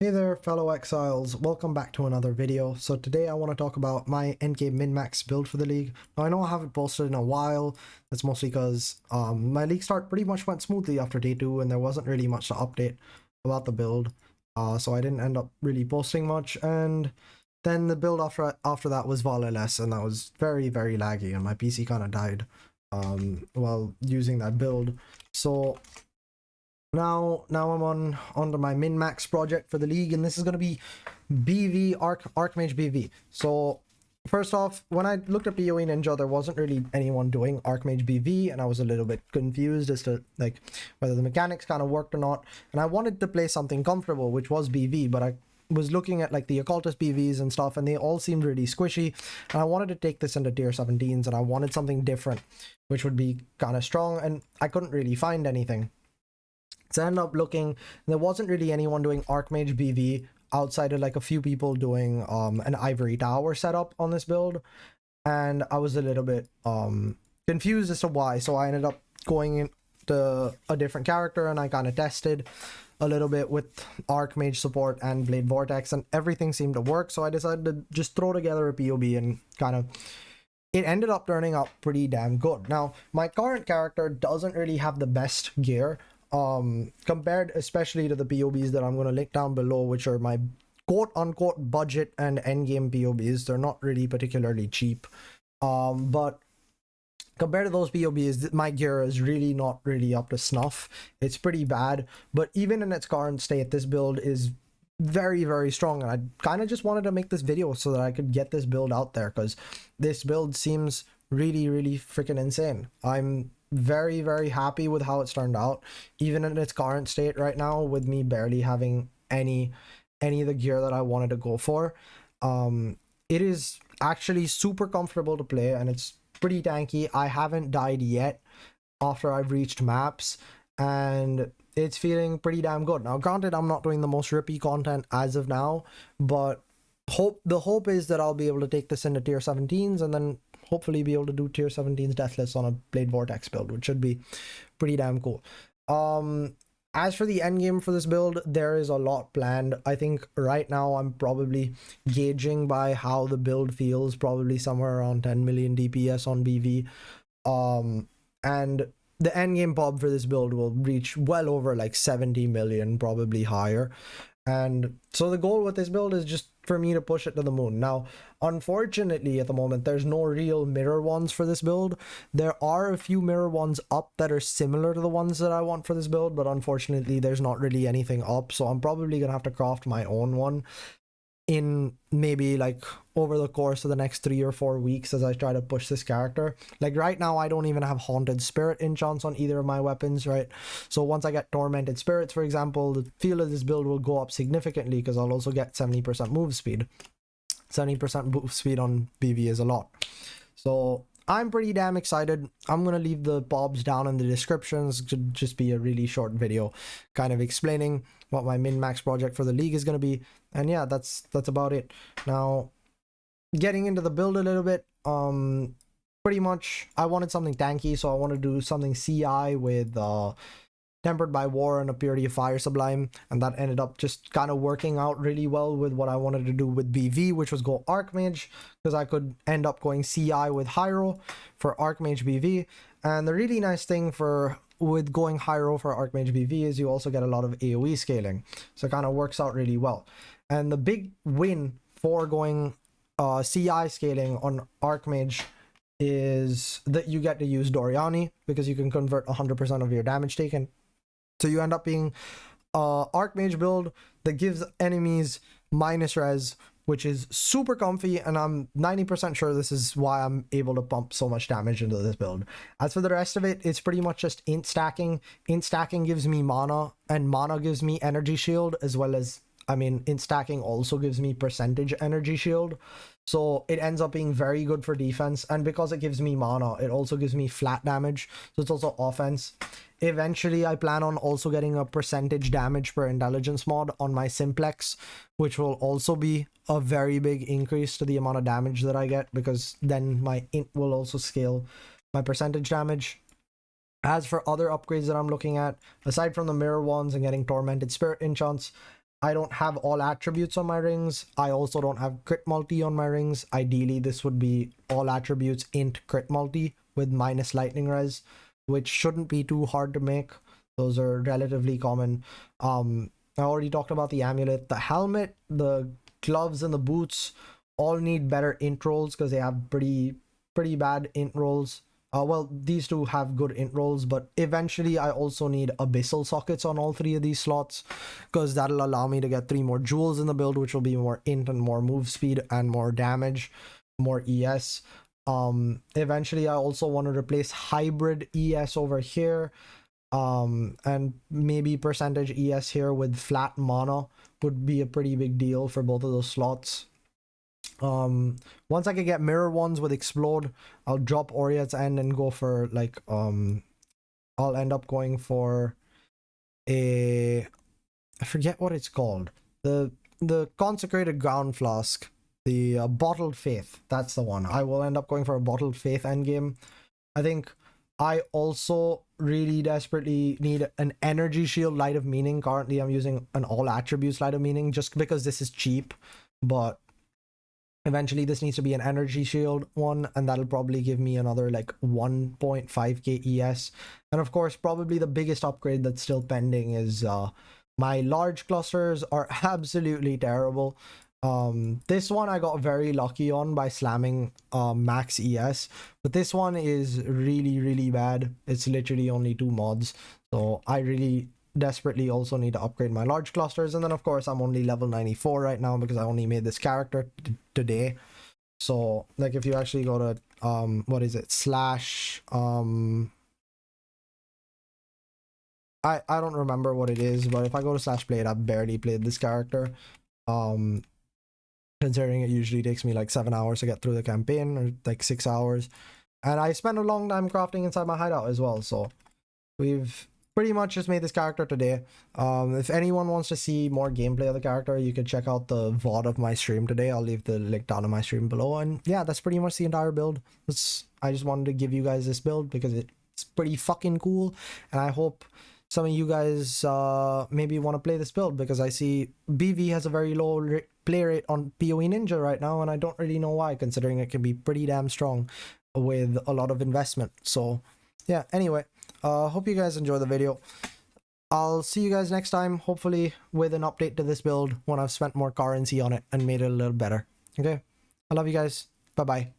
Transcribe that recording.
Hey there fellow exiles, welcome back to another video. So today I want to talk about my endgame min-max build for the league. Now I know I haven't posted in a while. That's mostly because my league start pretty much went smoothly after day 2 and there wasn't really much to update about the build. So I didn't end up really posting much, and then the build after that was volley-less, and that was very laggy, and my PC kind of died while using that build. So now I'm onto my min-max project for the league, and this is going to be BV Archmage BV. So first off, when I looked at PoE Ninja, there wasn't really anyone doing Archmage BV, and I was a little bit confused as to like whether the mechanics kind of worked or not. And I wanted to play something comfortable, which was BV, but I was looking at like the occultist BVs and stuff, and they all seemed really squishy. And I wanted to take this into tier 17s, and I wanted something different, which would be kind of strong, and I couldn't really find anything. So I ended up looking, there wasn't really anyone doing Archmage BV outside of like a few people doing an Ivory Tower setup on this build, and I was a little bit confused as to why. So I ended up going into a different character, and I kind of tested a little bit with Archmage support and Blade Vortex, and everything seemed to work. So I decided to just throw together a PoB, and kind of it ended up turning out pretty damn good. Now my current character doesn't really have the best gear compared especially to the PoBs that I'm going to link down below, which are my quote-unquote budget and endgame PoBs. They're not really particularly cheap, but compared to those PoBs, my gear is really not really up to snuff. It's pretty bad, but even in its current state, this build is very strong, and I kind of just wanted to make this video so that I could get this build out there, because this build seems really freaking insane. I'm very happy with how it's turned out, even in its current state right now, with me barely having any of the gear that I wanted to go for. It is actually super comfortable to play, and it's pretty tanky. I haven't died yet after I've reached maps, and it's feeling pretty damn good. Now granted, I'm not doing the most rippy content as of now, but the hope is that I'll be able to take this into tier 17s, and then hopefully be able to do tier 17s deathless on a Blade Vortex build, which should be pretty damn cool. As for the end game for this build, there is a lot planned. I think right now I'm probably gauging by how the build feels, probably somewhere around 10 million DPS on BV. And the end game PoB for this build will reach well over like 70 million, probably higher. And so the goal with this build is just for me to push it to the moon. Now, unfortunately, at the moment, there's no real mirror ones for this build. There are a few mirror ones up that are similar to the ones that I want for this build, but unfortunately, there's not really anything up. So I'm probably going to have to craft my own one in maybe like over the course of the next 3 or 4 weeks as I try to push this character. Like right now, I don't even have Haunted Spirit enchants on either of my weapons, right? So once I get Tormented Spirits, for example, the feel of this build will go up significantly, because I'll also get 70% move speed. 70% move speed on BV is a lot. So I'm pretty damn excited. I'm going to leave the PoBs down in the descriptions. It should just be a really short video kind of explaining what my min-max project for the league is going to be. And yeah, that's about it. Now, getting into the build a little bit, pretty much I wanted something tanky, so I wanted to do something CI with Tempered by War and a Purity of Fire Sublime, and that ended up just kind of working out really well with what I wanted to do with BV, which was go Archmage, because I could end up going CI with Hyro for Archmage BV. And the really nice thing with going Hyro for Archmage BV is you also get a lot of AoE scaling, so it kind of works out really well. And the big win for going CI scaling on Archmage is that you get to use Doriani, because you can convert 100% of your damage taken. So you end up being Archmage build that gives enemies minus res, which is super comfy, and I'm 90% sure this is why I'm able to pump so much damage into this build. As for the rest of it, it's pretty much just int stacking. Int stacking gives me mana, and mana gives me energy shield, as well as, I mean, int stacking also gives me percentage energy shield. So it ends up being very good for defense, and because it gives me mana, it also gives me flat damage, so it's also offense. Eventually, I plan on also getting a percentage damage per intelligence mod on my simplex, which will also be a very big increase to the amount of damage that I get, because then my int will also scale my percentage damage. As for other upgrades that I'm looking at, aside from the mirror ones and getting Tormented Spirit enchants, I don't have all attributes on my rings. I also don't have crit multi on my rings. Ideally, this would be all attributes int crit multi with minus lightning res, which shouldn't be too hard to make. Those are relatively common. I already talked about the amulet. The helmet, the gloves, and the boots all need better int rolls because they have pretty bad int rolls. Well, these two have good int rolls, but eventually I also need abyssal sockets on all three of these slots because that'll allow me to get 3 more jewels in the build, which will be more int and more move speed and more damage, more ES. Eventually I also want to replace hybrid ES over here, and maybe percentage ES here with flat mana would be a pretty big deal for both of those slots. Once I can get mirror ones with explode, I'll drop Oriat's End and go for like I'll end up going for a, I forget what it's called, the consecrated ground flask, the bottled faith. That's the one. I will end up going for a bottled faith endgame. I think I also really desperately need an energy shield light of meaning. Currently I'm using an all attributes light of meaning just because this is cheap, but eventually this needs to be an energy shield one, and that'll probably give me another like 1.5k ES. And of course, probably the biggest upgrade that's still pending is my large clusters are absolutely terrible. This one I got very lucky on by slamming max ES, but this one is really bad. It's literally only 2 mods, so I really desperately also need to upgrade my large clusters. And then of course I'm only level 94 right now because I only made this character today. So like if you actually go to what is it, slash I don't remember what it is, but if I go to slash play it, I've barely played this character, considering it usually takes me like 7 hours to get through the campaign, or like 6 hours, and I spent a long time crafting inside my hideout as well. So we've pretty much just made this character today. If anyone wants to see more gameplay of the character, you can check out the VOD of my stream today. I'll leave the link down in my stream below. And yeah, that's pretty much the entire build. I just wanted to give you guys this build because it's pretty fucking cool, and I hope some of you guys maybe want to play this build, because I see BV has a very low play rate on PoE Ninja right now, and I don't really know why, considering it can be pretty damn strong with a lot of investment. So yeah, anyway, hope you guys enjoy the video. I'll see you guys next time, hopefully with an update to this build when I've spent more currency on it and made it a little better. Okay, I love you guys. Bye bye.